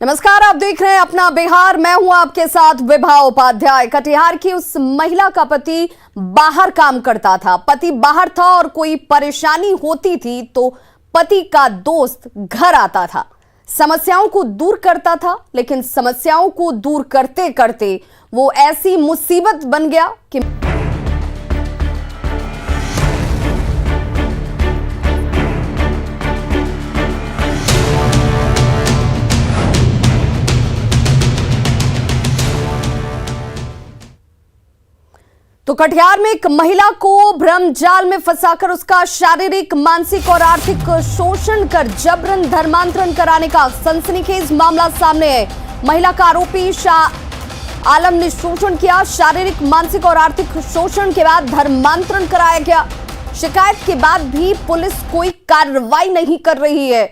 नमस्कार, आप देख रहे हैं अपना बिहार। मैं हूं आपके साथ विभा उपाध्याय। कटिहार की उस महिला का पति बाहर काम करता था। पति बाहर था और कोई परेशानी होती थी तो पति का दोस्त घर आता था, समस्याओं को दूर करता था। लेकिन समस्याओं को दूर करते करते वो ऐसी मुसीबत बन गया कि तो कटिहार में एक महिला को भ्रमजाल में फंसाकर उसका शारीरिक, मानसिक और आर्थिक शोषण कर जबरन धर्मांतरण कराने का सनसनीखेज मामला सामने है। महिला का आरोपी शाह आलम ने शोषण किया। शारीरिक, मानसिक और आर्थिक शोषण के बाद धर्मांतरण कराया गया। शिकायत के बाद भी पुलिस कोई कार्रवाई नहीं कर रही है।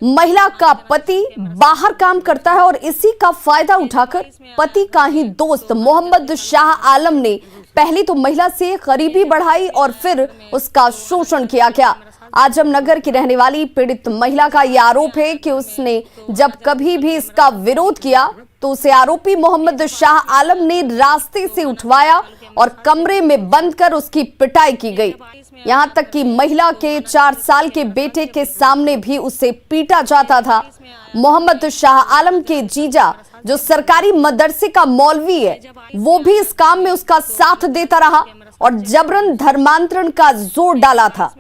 महिला का पति बाहर काम करता है और इसी का फायदा उठाकर पति का ही दोस्त मोहम्मद शाह आलम ने पहले तो महिला से करीबी बढ़ाई और फिर उसका शोषण किया गया। आजमनगर की रहने वाली पीड़ित महिला का यह आरोप है कि उसने जब कभी भी इसका विरोध किया तो उसे आरोपी मोहम्मद शाह आलम ने रास्ते से उठवाया और कमरे में बंद कर उसकी पिटाई की गई। यहां तक कि महिला के 4 साल के बेटे के सामने भी उसे पीटा जाता था। मोहम्मद शाह आलम के जीजा, जो सरकारी मदरसे का मौलवी है, वो भी इस काम में उसका साथ देता रहा और जबरन धर्मांतरण का जोर डाला था।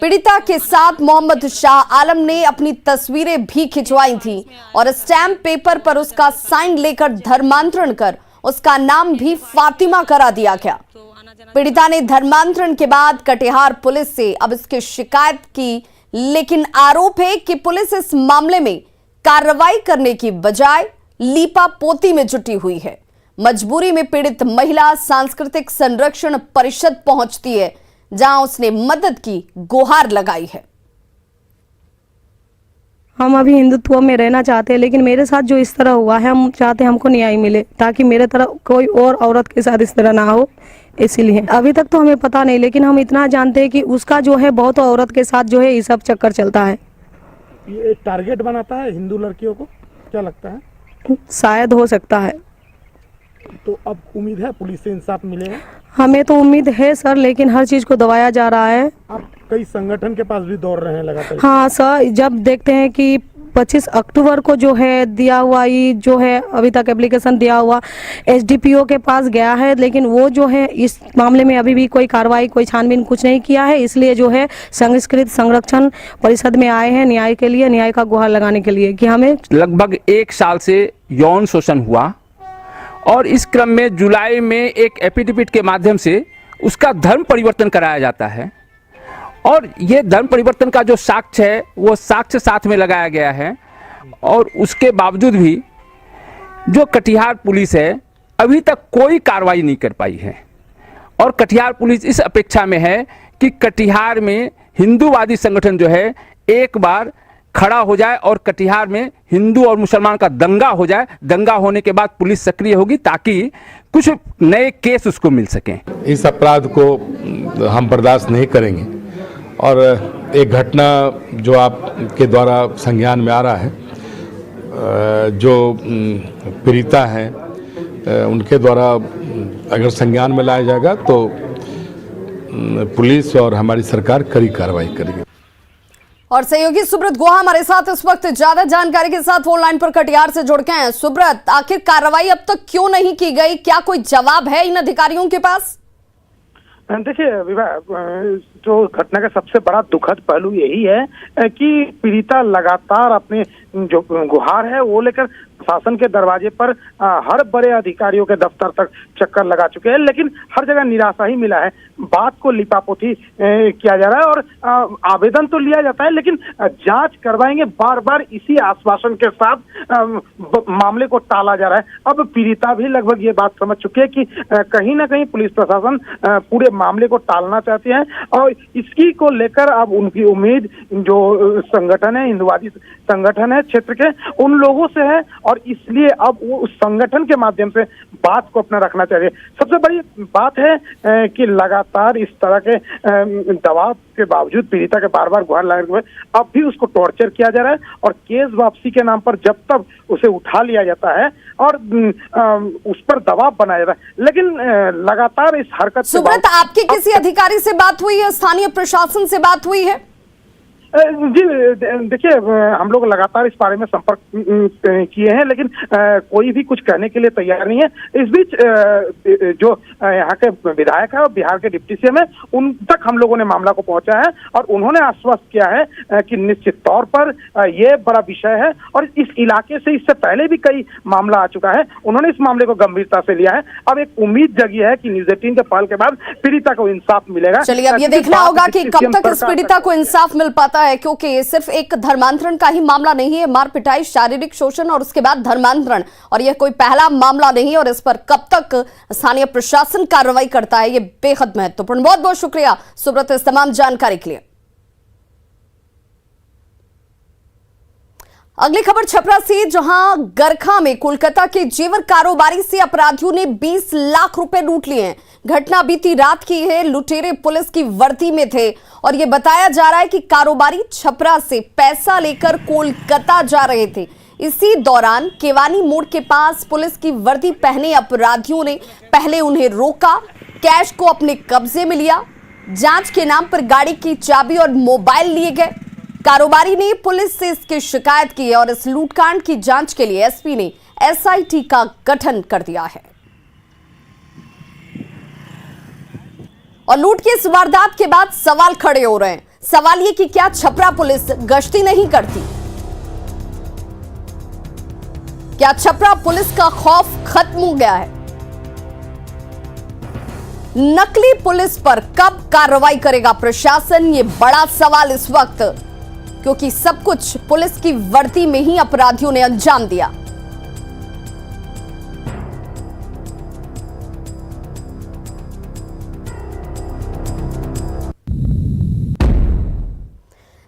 पीड़िता के साथ मोहम्मद शाह आलम ने अपनी तस्वीरें भी खिंचवाई थी और स्टैम्प पेपर पर उसका साइन लेकर धर्मांतरण कर उसका नाम भी फातिमा करा दिया गया। पीड़िता ने धर्मांतरण के बाद कटिहार पुलिस से अब इसकी शिकायत की, लेकिन आरोप है कि पुलिस इस मामले में कार्रवाई करने की बजाय लीपापोती में जुटी हुई है। मजबूरी में पीड़ित महिला सांस्कृतिक संरक्षण परिषद पहुंचती है, जहां उसने मदद की गुहार लगाई है। हम अभी हिंदुत्व में रहना चाहते हैं, लेकिन मेरे साथ जो इस तरह हुआ है, हम चाहते हैं हमको न्याय मिले ताकि मेरे तरह कोई और औरत के साथ इस तरह ना हो। इसीलिए अभी तक तो हमें पता नहीं, लेकिन हम इतना जानते हैं कि उसका जो है बहुत औरत के साथ जो है ये सब चक्कर चलता है। ये टारगेट बनाता है हिंदू लड़कियों को, क्या लगता है? शायद हो सकता है। तो अब उम्मीद है पुलिस से इंसाफ मिलेगा? हमें तो उम्मीद है सर, लेकिन हर चीज को दबाया जा रहा है। आप कई संगठन के पास भी दौड़ रहे हैं लगातार? हाँ सर, जब देखते हैं कि 25 अक्टूबर को जो है दिया हुआ, ये जो है अभी तक एप्लीकेशन दिया हुआ एसडीपीओ के पास गया है, लेकिन वो जो है इस मामले में अभी भी कोई कार्रवाई, कोई छानबीन कुछ नहीं किया है। इसलिए जो है संस्कृत संरक्षण परिषद में आए हैं न्याय के लिए, न्याय का गुहार लगाने के लिए कि हमें। लगभग 1 साल से यौन शोषण हुआ और इस क्रम में जुलाई में एक एफिडेविट के माध्यम से उसका धर्म परिवर्तन कराया जाता है और ये धर्म परिवर्तन का जो साक्ष्य है वो साक्ष्य साथ में लगाया गया है। और उसके बावजूद भी जो कटिहार पुलिस है अभी तक कोई कार्रवाई नहीं कर पाई है और कटिहार पुलिस इस अपेक्षा में है कि कटिहार में हिंदूवादी संगठन जो है एक बार खड़ा हो जाए और कटिहार में हिंदू और मुसलमान का दंगा हो जाए। दंगा होने के बाद पुलिस सक्रिय होगी ताकि कुछ नए केस उसको मिल सकें। इस अपराध को हम बर्दाश्त नहीं करेंगे और एक घटना जो आपके द्वारा संज्ञान में आ रहा है, जो पीड़िता हैं उनके द्वारा अगर संज्ञान में लाया जाएगा तो पुलिस और हमारी सरकार कड़ी कार्रवाई करेगी। और सहयोगी सुब्रत गुहा हमारे साथ इस वक्त ज्यादा जानकारी के साथ फोन लाइन पर कटिहार से जुड़ गए हैं। सुब्रत, आखिर कार्रवाई अब तक क्यों नहीं की गई? क्या कोई जवाब है इन अधिकारियों के पास? देखिए जो घटना का सबसे बड़ा दुखद पहलू यही है कि पीड़िता लगातार अपने जो गुहार है वो लेकर शासन के दरवाजे पर हर बड़े अधिकारियों के दफ्तर तक चक्कर लगा चुके हैं, लेकिन हर जगह निराशा ही मिला है। बात को लिपापोती किया जा रहा है और आवेदन तो लिया जाता है, लेकिन जांच करवाएंगे बार बार इसी आश्वासन के साथ मामले को टाला जा रहा है। अब पीड़िता भी लगभग ये बात समझ चुकी है कि कहीं ना कहीं पुलिस प्रशासन पूरे मामले को टालना चाहती है और इसी को लेकर अब उनकी उम्मीद जो संगठन है, हिंदूवादी संगठन है, क्षेत्र के उन लोगों से है और इसलिए अब वो उस संगठन के माध्यम से बात को अपना रखना चाहिए। सबसे बड़ी बात है कि लगातार इस तरह के दबाव के बावजूद पीड़िता के बार बार गुहार लगाने के बाद अब भी उसको टॉर्चर किया जा रहा है और केस वापसी के नाम पर जब तक उसे उठा लिया जाता है और उस पर दबाव बनाया जाता है, लेकिन लगातार इस हरकत। सुब्रत, आपकी किसी अधिकारी से बात हुई है? स्थानीय प्रशासन से बात हुई है? जी देखिए, हम लोग लगातार इस बारे में संपर्क किए हैं, लेकिन कोई भी कुछ कहने के लिए तैयार नहीं है। इस बीच जो यहाँ के विधायक है और बिहार के डिप्टी सीएम है, उन तक हम लोगों ने मामला को पहुंचा है और उन्होंने आश्वस्त किया है कि निश्चित तौर पर ये बड़ा विषय है और इस इलाके से इससे पहले भी कई मामला आ चुका है। उन्होंने इस मामले को गंभीरता से लिया है। अब एक उम्मीद जगी है कि न्यूज़ 18 के पहल के बाद पीड़िता को इंसाफ मिलेगा। चलिए, अब ये देखना होगा कि कब तक इस पीड़िता को इंसाफ मिल पाता है, क्योंकि सिर्फ एक धर्मांतरण का ही मामला नहीं है। मार पिटाई, शारीरिक शोषण और उसके बाद धर्मांतरण, और यह कोई पहला मामला नहीं और इस पर कब तक स्थानीय प्रशासन कार्रवाई करता है, ये बेहद महत्वपूर्ण। बहुत बहुत शुक्रिया सुब्रत इस तमाम जानकारी के लिए। अगली खबर छपरा से, जहां गरखा में कोलकाता के जेवर कारोबारी से अपराधियों ने 20 लाख रुपए लूट लिए हैं। घटना बीती रात की है। लुटेरे पुलिस की वर्दी में थे और यह बताया जा रहा है कि कारोबारी छपरा से पैसा लेकर कोलकाता जा रहे थे। इसी दौरान केवानी मोड़ के पास पुलिस की वर्दी पहने अपराधियों ने पहले उन्हें रोका, कैश को अपने कब्जे में लिया। जांच के नाम पर गाड़ी की चाबी और मोबाइल लिए गए। कारोबारी ने पुलिस से इसकी शिकायत की और इस लूटकांड की जांच के लिए एसपी ने एसआईटी का गठन कर दिया है। और लूट की इस वारदात के बाद सवाल खड़े हो रहे हैं। सवाल ये कि क्या छपरा पुलिस गश्ती नहीं करती? क्या छपरा पुलिस का खौफ खत्म हो गया है? नकली पुलिस पर कब कार्रवाई करेगा प्रशासन, ये बड़ा सवाल इस वक्त, क्योंकि सब कुछ पुलिस की वर्दी में ही अपराधियों ने अंजाम दिया।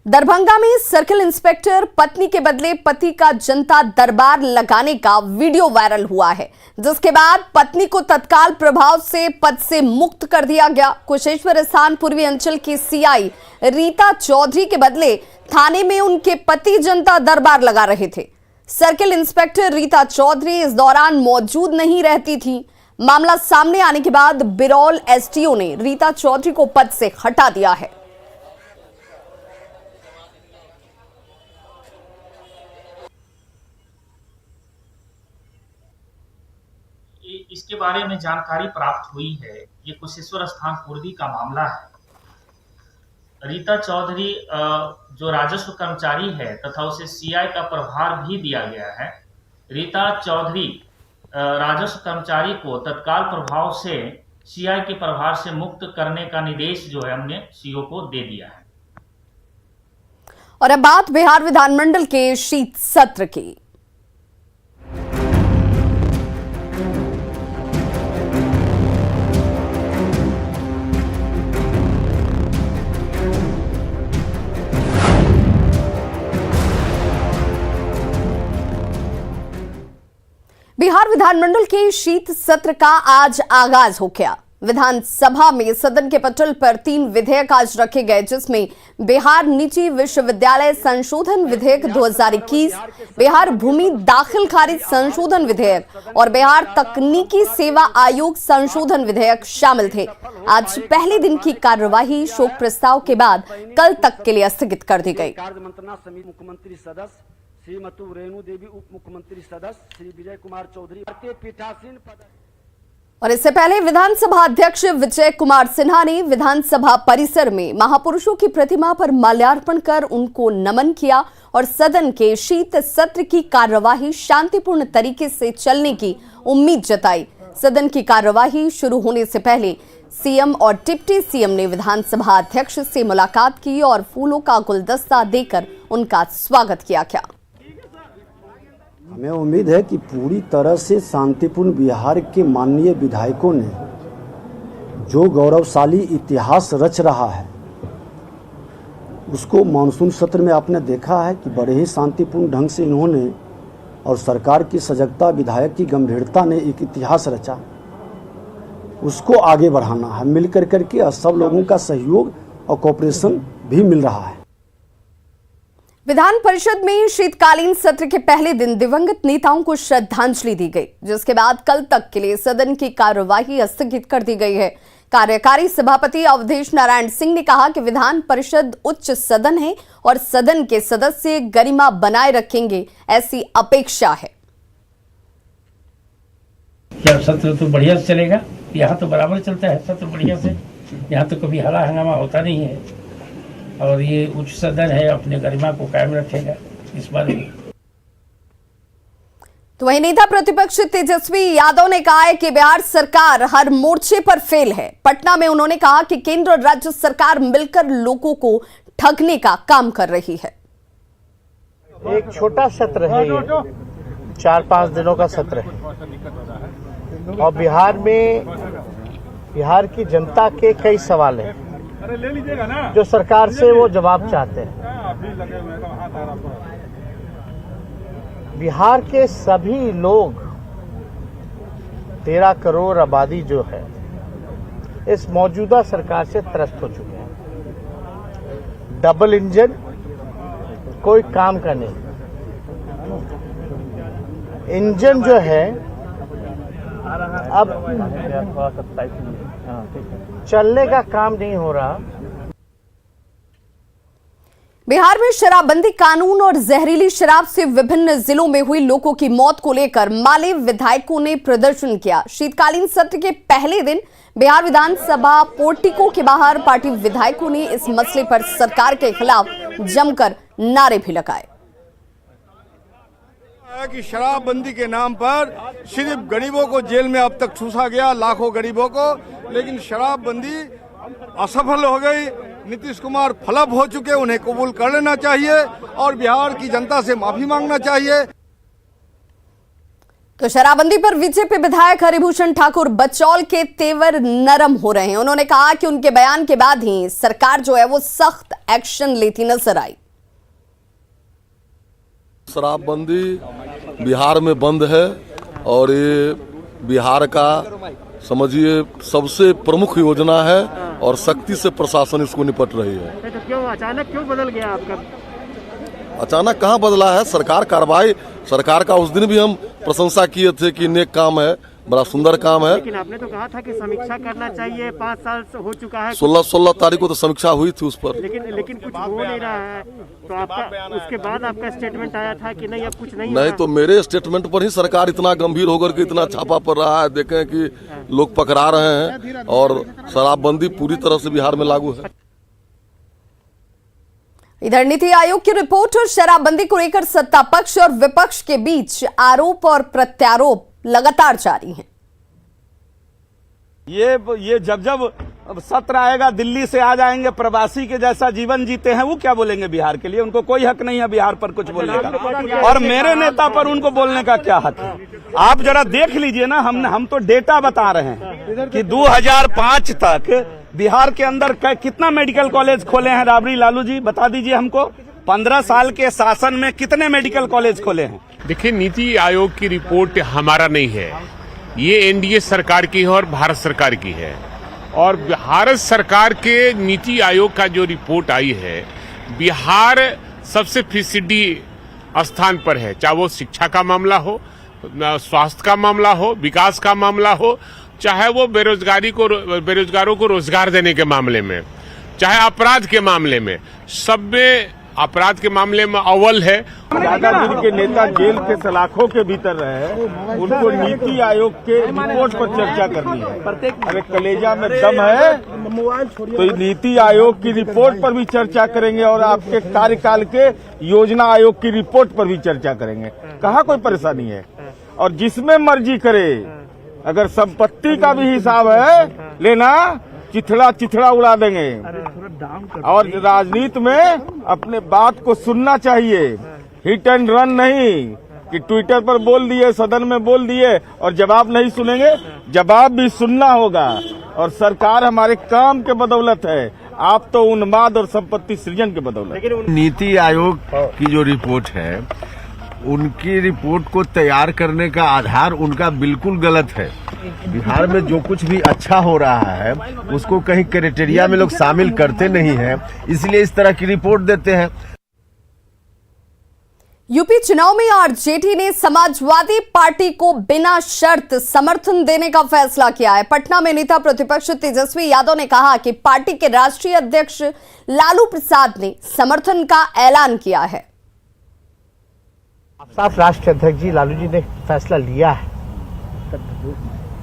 दरभंगा में सर्किल इंस्पेक्टर पत्नी के बदले पति का जनता दरबार लगाने का वीडियो वायरल हुआ है, जिसके बाद पत्नी को तत्काल प्रभाव से पद से मुक्त कर दिया गया। कुशेश्वर स्थान पूर्वी अंचल की सीआई रीता चौधरी के बदले थाने में उनके पति जनता दरबार लगा रहे थे। सर्किल इंस्पेक्टर रीता चौधरी इस दौरान मौजूद नहीं रहती थी। मामला सामने आने के बाद बिरौल एसटीओ ने रीता चौधरी को पद से हटा दिया है। इसके बारे में जानकारी प्राप्त हुई है। ये कुशेश्वर स्थान पूर्वी का मामला है। रीता चौधरी जो राजस्व कर्मचारी है तथा उसे सीआई का प्रभार भी दिया गया है। रीता चौधरी राजस्व कर्मचारी को तत्काल प्रभाव से सीआई के प्रभार से मुक्त करने का निर्देश जो है हमने सीओ को दे दिया है। और अब बात बिहार विधानमंडल के शीत सत्र की। बिहार विधानमंडल के शीत सत्र का आज आगाज हो गया। विधानसभा में सदन के पटल पर 3 विधेयक आज रखे गए, जिसमें बिहार निजी विश्वविद्यालय संशोधन विधेयक 2021, बिहार भूमि दाखिल खारिज संशोधन विधेयक और बिहार तकनीकी सेवा आयोग संशोधन विधेयक शामिल थे। आज पहले दिन की कार्यवाही शोक प्रस्ताव के बाद कल तक के लिए स्थगित कर दी गई। मुख्यमंत्री सदस्य श्रीमती रेणु देवी, उप मुख्यमंत्री सदस्य श्री विजय कुमार चौधरी, पीठासीन और इससे पहले विधानसभा अध्यक्ष विजय कुमार सिन्हा ने विधानसभा परिसर में महापुरुषों की प्रतिमा पर माल्यार्पण कर उनको नमन किया और सदन के शीत सत्र की कार्यवाही शांतिपूर्ण तरीके से चलने की उम्मीद जताई। सदन की कार्यवाही शुरू होने से पहले सीएम और डिप्टी सीएम ने विधानसभा अध्यक्ष से मुलाकात की और फूलों का गुलदस्ता देकर उनका स्वागत किया। क्या हमें उम्मीद है कि पूरी तरह से शांतिपूर्ण बिहार के माननीय विधायकों ने जो गौरवशाली इतिहास रच रहा है उसको मानसून सत्र में आपने देखा है कि बड़े ही शांतिपूर्ण ढंग से इन्होंने और सरकार की सजगता, विधायक की गंभीरता ने एक इतिहास रचा। उसको आगे बढ़ाना है, मिल करके और सब लोगों का सहयोग और कोऑपरेशन भी मिल रहा है। विधान परिषद में शीतकालीन सत्र के पहले दिन दिवंगत नेताओं को श्रद्धांजलि दी गई, जिसके बाद कल तक के लिए सदन की कार्यवाही स्थगित कर दी गई है। कार्यकारी सभापति अवधेश नारायण सिंह ने कहा कि विधान परिषद उच्च सदन है और सदन के सदस्य गरिमा बनाए रखेंगे, ऐसी अपेक्षा है। क्या सत्र तो बढ़िया से चलेगा? यहाँ तो बराबर चलता है सत्र बढ़िया से, यहाँ तो कभी हला हंगामा होता नहीं है और ये उच्च सदन है, अपने गरिमा को कायम रखेगा इस बारे में। तो वही नेता प्रतिपक्ष तेजस्वी यादव ने कहा है कि बिहार सरकार हर मोर्चे पर फेल है। पटना में उन्होंने कहा कि केंद्र और राज्य सरकार मिलकर लोगों को ठगने का काम कर रही है। एक छोटा सत्र है, ये 4-5 दिनों का सत्र है और बिहार की जनता के कई सवाल हैं जो सरकार से वो जवाब चाहते हैं। बिहार के सभी लोग 13 करोड़ आबादी जो है इस मौजूदा सरकार से त्रस्त हो चुके हैं। डबल इंजन कोई काम का नहीं, इंजन जो है अब चलने का काम नहीं हो रहा। बिहार में शराबबंदी कानून और जहरीली शराब से विभिन्न जिलों में हुई लोगों की मौत को लेकर माले विधायकों ने प्रदर्शन किया। शीतकालीन सत्र के पहले दिन बिहार विधानसभा पोर्टिको के बाहर पार्टी विधायकों ने इस मसले पर सरकार के खिलाफ जमकर नारे भी लगाए। कि शराबबंदी के नाम पर सिर्फ गरीबों को जेल में अब तक ठूसा गया, लाखों गरीबों को, लेकिन शराबबंदी असफल हो गई। नीतीश कुमार फ्लॉप हो चुके, उन्हें कबूल कर लेना चाहिए और बिहार की जनता से माफी मांगना चाहिए। तो शराबबंदी पर बीजेपी विधायक हरिभूषण ठाकुर बचौल के तेवर नरम हो रहे हैं। उन्होंने कहा कि उनके बयान के बाद ही सरकार जो है वो सख्त एक्शन लेती नजर आई। शराबबंदी बिहार में बंद है और ये बिहार का समझिए सबसे प्रमुख योजना है और सख्ती से प्रशासन इसको निपट रही है। तो क्यों अचानक क्यों बदल गया आपका? अचानक कहाँ बदला है, सरकार कार्रवाई, सरकार का उस दिन भी हम प्रशंसा किए थे कि नेक काम है, बड़ा सुंदर काम है। लेकिन आपने तो कहा था कि समीक्षा करना चाहिए, 5 साल से हो चुका है। 16 तारीख को तो समीक्षा हुई थी उस पर, लेकिन कुछ हो नहीं रहा है। तो आपका उसके बाद आपका स्टेटमेंट आया था कि नहीं अब कुछ नहीं तो मेरे स्टेटमेंट पर ही सरकार इतना गंभीर होकर के इतना छापा पड़ रहा है। देखें कि लोग पकड़ा रहे हैं और शराबबंदी पूरी तरह से बिहार में लागू है। इधर नीति आयोग की रिपोर्ट और शराबबंदी को लेकर सत्ता पक्ष और विपक्ष के बीच आरोप और प्रत्यारोप लगातार जारी हैं। ये जब सत्र आएगा, दिल्ली से आ जाएंगे, प्रवासी के जैसा जीवन जीते हैं, वो क्या बोलेंगे बिहार के लिए? उनको कोई हक नहीं है बिहार पर कुछ बोलने का, और मेरे नेता पर उनको बोलने का क्या हक है? आप जरा देख लीजिए ना, हम तो डेटा बता रहे हैं कि 2005 तक बिहार के अंदर कितना मेडिकल कॉलेज खोले हैं? राबड़ी लालू जी बता दीजिए हमको, 15 साल के शासन में कितने मेडिकल कॉलेज खोले हैं? देखिए, नीति आयोग की रिपोर्ट हमारा नहीं है, ये एनडीए सरकार की है और भारत सरकार की है। और भारत सरकार के नीति आयोग का जो रिपोर्ट आई है, बिहार सबसे फीसदी स्थान पर है, चाहे वो शिक्षा का मामला हो, स्वास्थ्य का मामला हो, विकास का मामला हो, चाहे वो बेरोजगारों को रोजगार देने के मामले में, चाहे अपराध के मामले में, सब में अपराध के मामले में अव्वल है। दादागिरी के नेता जेल के सलाखों के भीतर रहे, उनको नीति आयोग के रिपोर्ट पर चर्चा करनी है। अरे कलेजा में दम है तो नीति आयोग की रिपोर्ट पर भी चर्चा करेंगे और आपके कार्यकाल के योजना आयोग की रिपोर्ट पर भी चर्चा करेंगे। कहाँ कोई परेशानी है? और जिसमें मर्जी करे, अगर संपत्ति का भी हिसाब है लेना, चिथड़ा उड़ा देंगे। और राजनीति में अपने बात को सुनना चाहिए, हिट एंड रन नहीं कि ट्विटर पर बोल दिए, सदन में बोल दिए और जवाब नहीं सुनेंगे। जवाब भी सुनना होगा और सरकार हमारे काम के बदौलत है, आप तो उन्माद और संपत्ति सृजन के बदौलत। नीति आयोग की जो रिपोर्ट है, उनकी रिपोर्ट को तैयार करने का आधार उनका बिल्कुल गलत है। बिहार में जो कुछ भी अच्छा हो रहा है उसको कहीं क्राइटेरिया में लोग शामिल करते नहीं हैं, इसलिए इस तरह की रिपोर्ट देते हैं। यूपी चुनाव में आरजेडी ने समाजवादी पार्टी को बिना शर्त समर्थन देने का फैसला किया है। पटना में नेता प्रतिपक्ष तेजस्वी यादव ने कहा कि पार्टी के राष्ट्रीय अध्यक्ष लालू प्रसाद ने समर्थन का ऐलान किया है। साफ राष्ट्रीय अध्यक्ष जी लालू जी ने फैसला लिया है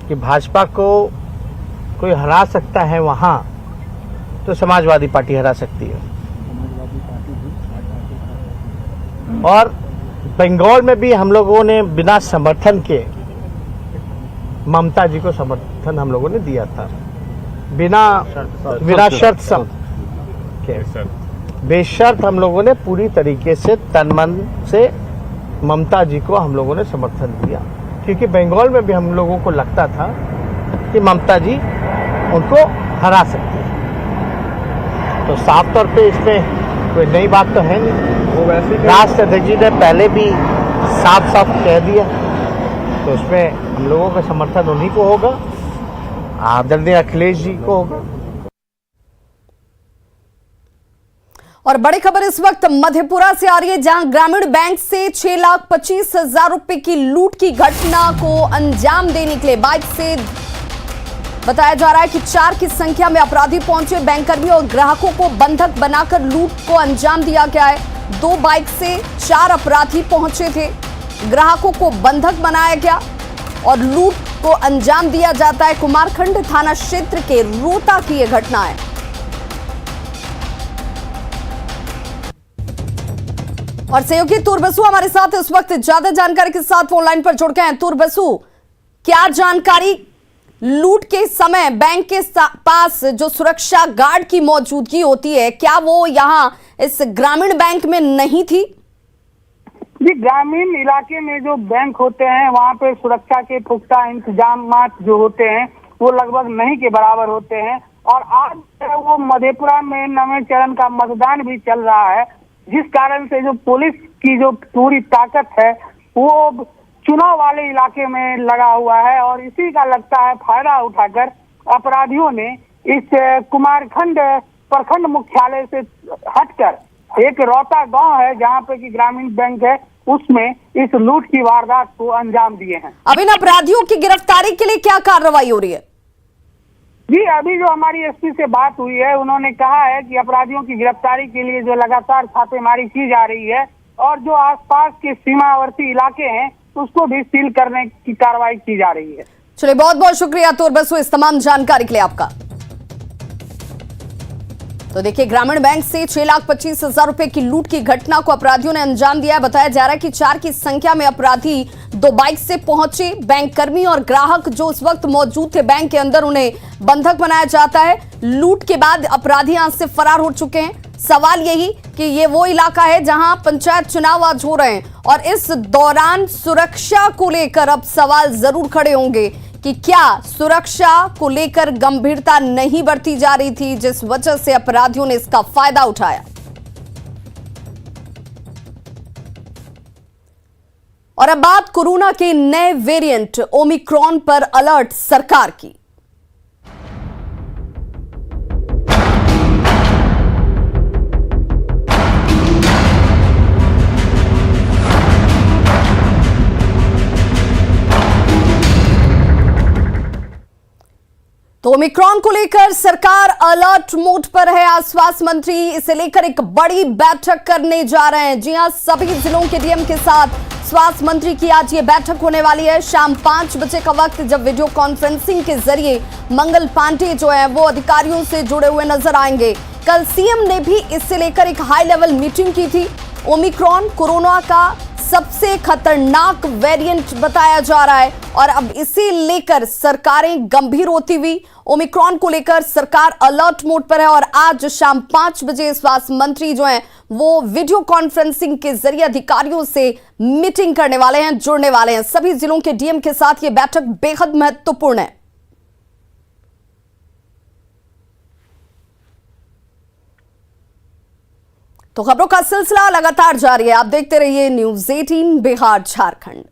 कि भाजपा को कोई हरा सकता है, वहां तो समाजवादी पार्टी हरा सकती है। और बंगाल में भी हम लोगों ने बिना समर्थन के ममता जी को समर्थन हम लोगों ने दिया था, बिना शर्त के। बेशर्त हम लोगों ने पूरी तरीके से तन मन से ममता जी को हम लोगों ने समर्थन दिया, क्योंकि बंगाल में भी हम लोगों को लगता था कि ममता जी उनको हरा सकती है। तो साफ तौर पे इसमें कोई नई बात तो है नहीं। वो वैसे राष्ट्रीय अध्यक्ष जी ने पहले भी साफ साफ कह दिया, तो उसमें हम लोगों का समर्थन उन्हीं को होगा, आदरणीय अखिलेश जी को होगा। और बड़ी खबर इस वक्त मधेपुरा से आ रही है, जहां ग्रामीण बैंक से 6,25,000 रुपए की लूट की घटना को अंजाम देने के लिए बाइक से बताया जा रहा है कि 4 की संख्या में अपराधी पहुंचे। बैंककर्मी और ग्राहकों को बंधक बनाकर लूट को अंजाम दिया गया है। 2 बाइक से 4 अपराधी पहुंचे थे, ग्राहकों को बंधक बनाया गया और लूट को अंजाम दिया जाता है। कुमारखंड थाना क्षेत्र के रोता की यह घटना है। और सहयोगी तुर बसु हमारे साथ इस वक्त ज्यादा जानकारी के साथ फोनलाइन पर जुड़ गए हैं। तुर बसु, क्या जानकारी, लूट के समय बैंक के पास जो सुरक्षा गार्ड की मौजूदगी होती है, क्या वो यहाँ इस ग्रामीण बैंक में नहीं थी? जी, ग्रामीण इलाके में जो बैंक होते हैं वहाँ पे सुरक्षा के पुख्ता इंतजाम जो होते हैं वो लगभग नहीं के बराबर होते हैं। और आज वो मधेपुरा में 9वें चरण का मतदान भी चल रहा है, जिस कारण से जो पुलिस की जो पूरी ताकत है वो चुनाव वाले इलाके में लगा हुआ है। और इसी का लगता है फायदा उठाकर अपराधियों ने इस कुमारखंड प्रखंड मुख्यालय से हटकर एक रौता गांव है जहां पे कि ग्रामीण बैंक है, उसमें इस लूट की वारदात को अंजाम दिए हैं। अब इन अपराधियों की गिरफ्तारी के लिए क्या कार्रवाई हो रही है? जी, अभी जो हमारी एसपी से बात हुई है, उन्होंने कहा है कि अपराधियों की गिरफ्तारी के लिए जो लगातार छापेमारी की जा रही है और जो आसपास के सीमावर्ती इलाके हैं उसको भी सील करने की कार्रवाई की जा रही है। चलिए, बहुत बहुत शुक्रिया तुर बसु इस तमाम जानकारी के लिए आपका। तो देखिए, ग्रामीण बैंक से 6,25,000 रुपए की लूट की घटना को अपराधियों ने अंजाम दिया है। बताया जा रहा है कि 4 की संख्या में अपराधी 2 बाइक से पहुंचे। बैंककर्मी और ग्राहक जो उस वक्त मौजूद थे बैंक के अंदर, उन्हें बंधक बनाया जाता है। लूट के बाद अपराधी यहां से फरार हो चुके हैं। सवाल यही कि ये वो इलाका है जहां पंचायत चुनाव आज हो रहे हैं और इस दौरान सुरक्षा को लेकर अब सवाल जरूर खड़े होंगे कि क्या सुरक्षा को लेकर गंभीरता नहीं बरती जा रही थी, जिस वजह से अपराधियों ने इसका फायदा उठाया। और अब बात कोरोना के नए वेरिएंट ओमिक्रॉन पर अलर्ट सरकार की। तो ओमिक्रॉन को लेकर सरकार अलर्ट मोड पर है। आज स्वास्थ्य मंत्री इसे लेकर एक बड़ी बैठक करने जा रहे हैं। जी हां, सभी जिलों के डीएम के साथ स्वास्थ्य मंत्री की आज ये बैठक होने वाली है। शाम 5 बजे का वक्त, जब वीडियो कॉन्फ्रेंसिंग के जरिए मंगल पांडे जो है वो अधिकारियों से जुड़े हुए नजर आएंगे। कल सीएम ने भी इससे लेकर एक हाई लेवल मीटिंग की थी। ओमिक्रॉन कोरोना का सबसे खतरनाक वेरिएंट बताया जा रहा है और अब इसे लेकर सरकारें गंभीर होती हुई, ओमिक्रॉन को लेकर सरकार अलर्ट मोड पर है। और आज शाम 5 बजे स्वास्थ्य मंत्री जो हैं वो वीडियो कॉन्फ्रेंसिंग के जरिए अधिकारियों से मीटिंग करने वाले हैं, जुड़ने वाले हैं। सभी जिलों के डीएम के साथ ये बैठक बेहद महत्वपूर्ण है। तो खबरों का सिलसिला लगातार जारी है। आप देखते रहिए न्यूज़ 18 बिहार झारखंड।